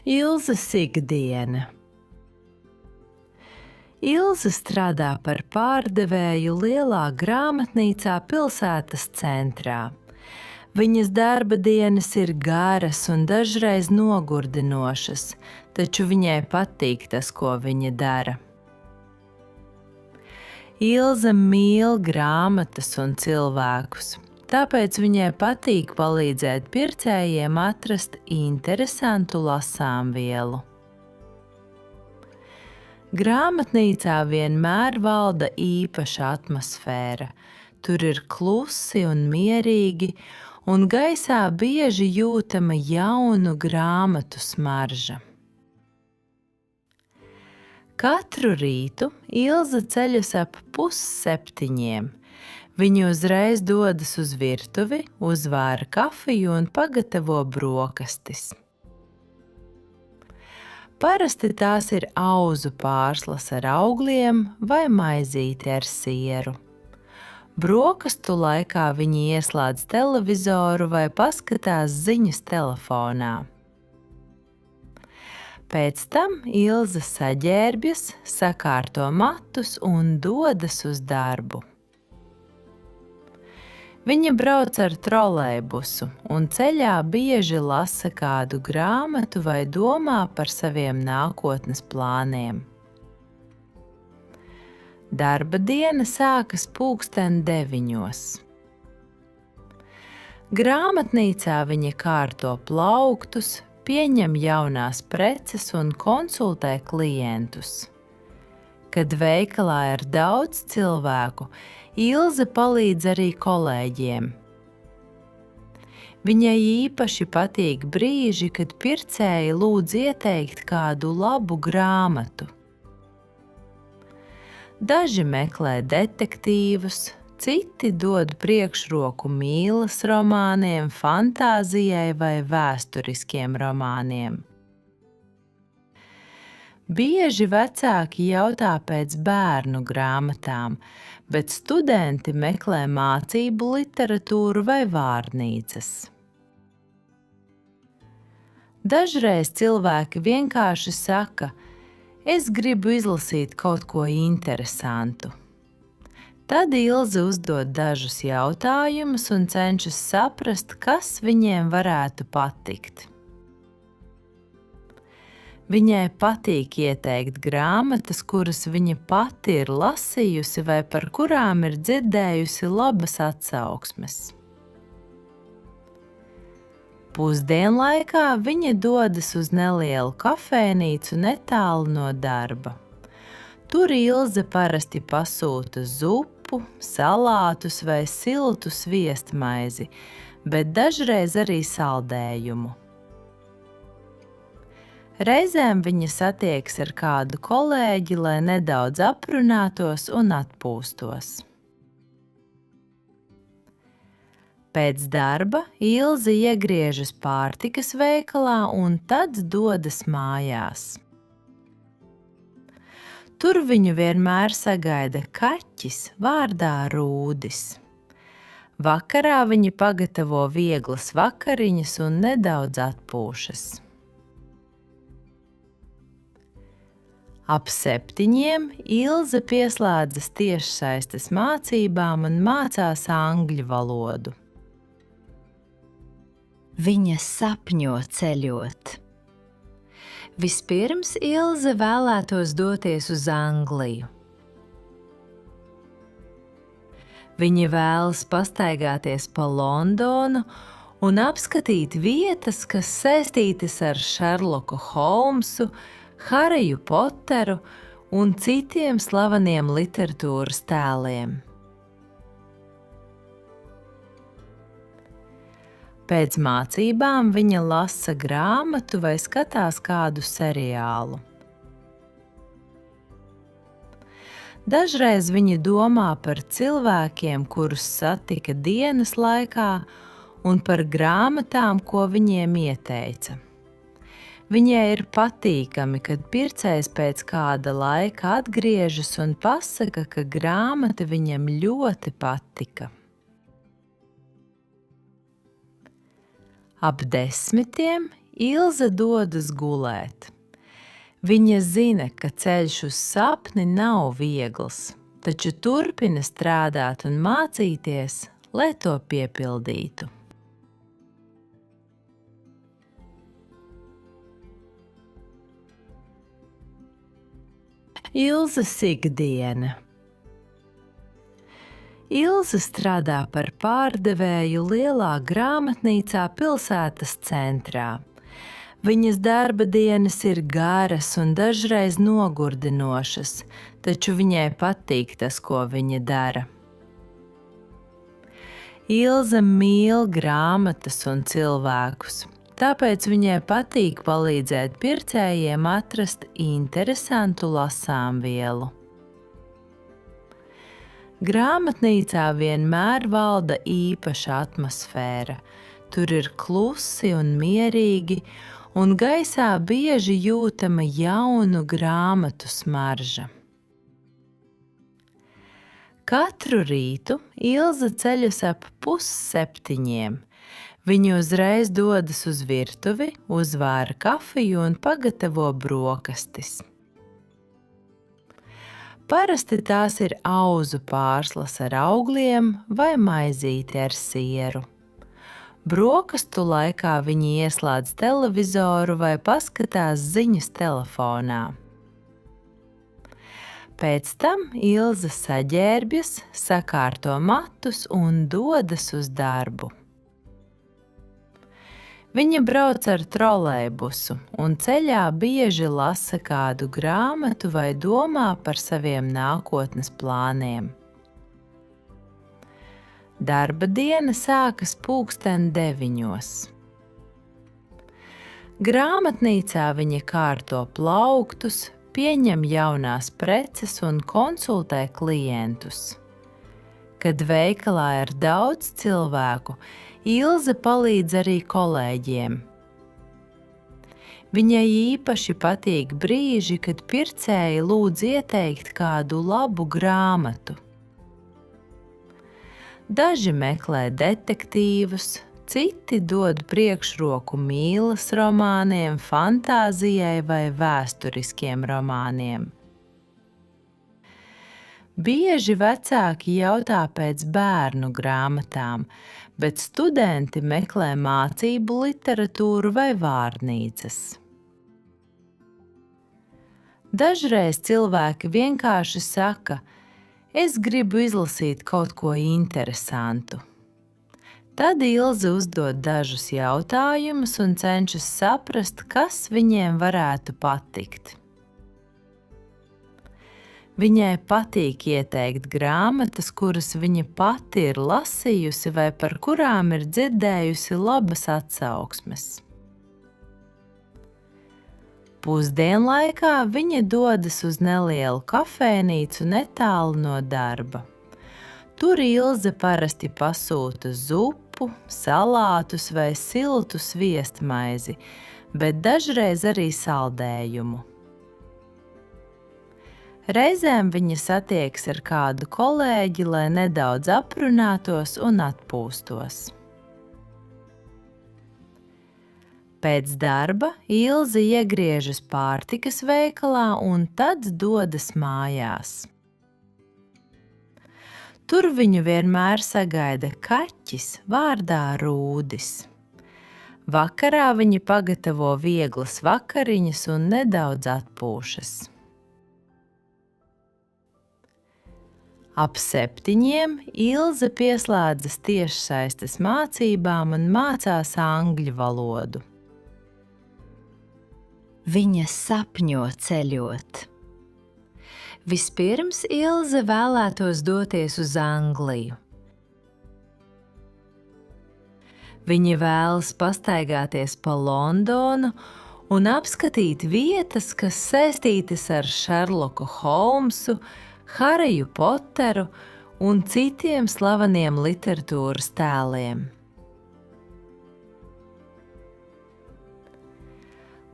Ilzes ikdiena. Ilze strādā par pārdevēju lielā grāmatnīcā pilsētas centrā. Viņas darba dienas ir garas un dažreiz nogurdinošas, taču viņai patīk tas, ko viņa dara. Ilze mīl grāmatas un cilvēkus, tāpēc viņai patīk palīdzēt pircējiem atrast interesantu lasāmvielu. Grāmatnīcā vienmēr valda īpaša atmosfēra. Tur ir klusi un mierīgi, un gaisā bieži jūtama jaunu grāmatu smarža. Katru rītu Ilze ceļas ap 6:30. Viņa uzreiz dodas uz virtuvi, uzvāra kafiju un pagatavo brokastis. Parasti tās ir auzu pārslas ar augļiem vai maizīti ar sieru. Brokastu laikā viņi ieslēdz televizoru vai paskatās ziņas telefonā. Pēc tam Ilze saģērbjas, sakārto matus un dodas uz darbu. Viņa brauc ar trolejbusu un ceļā bieži lasa kādu grāmatu vai domā par saviem nākotnes plāniem. Darba diena sākas 9:00. Grāmatnīcā viņa kārto plauktus, pieņem jaunās preces un konsultē klientus. Kad veikalā ir daudz cilvēku, Ilze palīdz arī kolēģiem. Viņai īpaši patīk brīži, kad pircēji lūdz ieteikt kādu labu grāmatu. Daži meklē detektīvus, citi dod priekšroku mīlas romāniem, fantāzijai vai vēsturiskiem romāniem. Bieži vecāki jautā pēc bērnu grāmatām, bet studenti meklē mācību literatūru vai vārnīcas. Dažreiz cilvēki vienkārši saka, es gribu izlasīt kaut ko interesantu. Tad Ilze uzdod dažus jautājumus un cenšas saprast, kas viņiem varētu patikt. Viņai patīk ieteikt grāmatas, kuras viņa pati ir lasījusi vai par kurām ir dzirdējusi labas atsauksmes. Pusdienlaikā viņa dodas uz nelielu kafejnīcu netālu no darba. Tur Ilze parasti pasūta zupu, salātus vai siltu sviestmaizi, bet dažreiz arī saldējumu. Reizēm viņa satiekas ar kādu kolēģi, lai nedaudz aprunātos un atpūstos. Pēc darba Ilze iegriežas pārtikas veikalā un tad dodas mājās. Tur viņu vienmēr sagaida kaķis vārdā Rūdis. Vakarā viņa pagatavo vieglas vakariņas un nedaudz atpūšas. Ap 7:00 Ilze pieslēdzas tiešsaistes mācībām un mācās angļu valodu. Viņa sapņo ceļot. Vispirms Ilze vēlētos doties uz Angliju. Viņa vēlas pastaigāties pa Londonu un apskatīt vietas, kas saistītas ar Šerloku Holmsu, Hariju Poteru un citiem slaveniem literatūras tēliem. Pēc mācībām viņa lasa grāmatu vai skatās kādu seriālu. Dažreiz viņa domā par cilvēkiem, kurus satika dienas laikā, un par grāmatām, ko viņiem ieteica. Viņai ir patīkami, kad pircējs pēc kāda laika atgriežas un pasaka, ka grāmata viņam ļoti patika. Ap 10:00 Ilze dodas gulēt. Viņa zina, ka ceļš uz sapni nav viegls, taču turpina strādāt un mācīties, lai to piepildītu. Ilzes ikdiena. Ilze strādā par pārdevēju lielā grāmatnīcā pilsētas centrā. Viņas darba dienas ir garas un dažreiz nogurdinošas, taču viņai patīk tas, ko viņa dara. Ilze mīl grāmatas un cilvēkus, tāpēc viņai patīk palīdzēt pircējiem atrast interesantu lasāmvielu. Grāmatnīcā vienmēr valda īpaša atmosfēra. Tur ir klusi un mierīgi, un gaisā bieži jūtama jaunu grāmatu smarža. Katru rītu Ilze ceļas ap 6:30. Viņa uzreiz dodas uz virtuvi, uzvāra kafiju un pagatavo brokastis. Parasti tās ir auzu pārslas ar augļiem vai maizīti ar sieru. Brokastu laikā viņi ieslēdz televizoru vai paskatās ziņas telefonā. Pēc tam Ilze saģērbjas, sakārto matus un dodas uz darbu. Viņa brauc ar trolejbusu un ceļā bieži lasa kādu grāmatu vai domā par saviem nākotnes plāniem. Darba diena sākas 9:00. Grāmatnīcā viņa kārto plauktus, pieņem jaunās preces un konsultē klientus. Kad veikalā ir daudz cilvēku, Ilze palīdz arī kolēģiem. Viņai īpaši patīk brīži, kad pircēji lūdz ieteikt kādu labu grāmatu. Daži meklē detektīvus, citi dod priekšroku mīlas romāniem, fantāzijai vai vēsturiskiem romāniem. Bieži vecāki jautā pēc bērnu grāmatām, bet studenti meklē mācību literatūru vai vārnīcas. Dažreiz cilvēki vienkārši saka, es gribu izlasīt kaut ko interesantu. Tad Ilze uzdod dažus jautājumus un cenšas saprast, kas viņiem varētu patikt. Viņai patīk ieteikt grāmatas, kuras viņa pati ir lasījusi vai par kurām ir dzirdējusi labas atsauksmes. Pusdienlaikā viņa dodas uz nelielu kafejnīcu netālu no darba. Tur Ilze parasti pasūta zupu, salātus vai siltu sviestmaizi, bet dažreiz arī saldējumu. Reizēm viņa satiekas ar kādu kolēģi, lai nedaudz aprunātos un atpūstos. Pēc darba Ilze iegriežas pārtikas veikalā un tad dodas mājās. Tur viņu vienmēr sagaida kaķis vārdā Rūdis. Vakarā viņa pagatavo vieglas vakariņas un nedaudz atpūšas. Ap 7:00 Ilze pieslēdzas tiešsaistes mācībām un mācās angļu valodu. Viņa sapņo ceļot. Vispirms Ilze vēlētos doties uz Angliju. Viņa vēlas pastaigāties pa Londonu un apskatīt vietas, kas saistītas ar Šerloku Holmsu, Hariju Poteru un citiem slaveniem literatūras tēliem.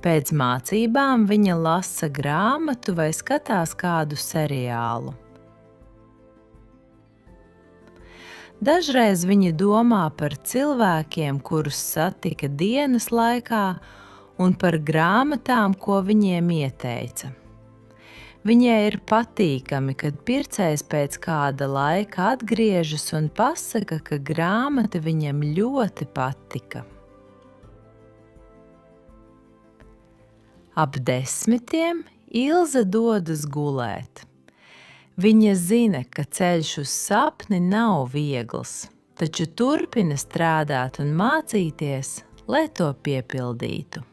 Pēc mācībām viņa lasa grāmatu vai skatās kādu seriālu. Dažreiz viņa domā par cilvēkiem, kurus satika dienas laikā, un par grāmatām, ko viņiem ieteica. Viņai ir patīkami, kad pircējs pēc kāda laika atgriežas un pasaka, ka grāmata viņam ļoti patika. Ap 10 Ilze dodas gulēt. Viņa zina, ka ceļš uz sapni nav viegls, taču turpina strādāt un mācīties, lai to piepildītu.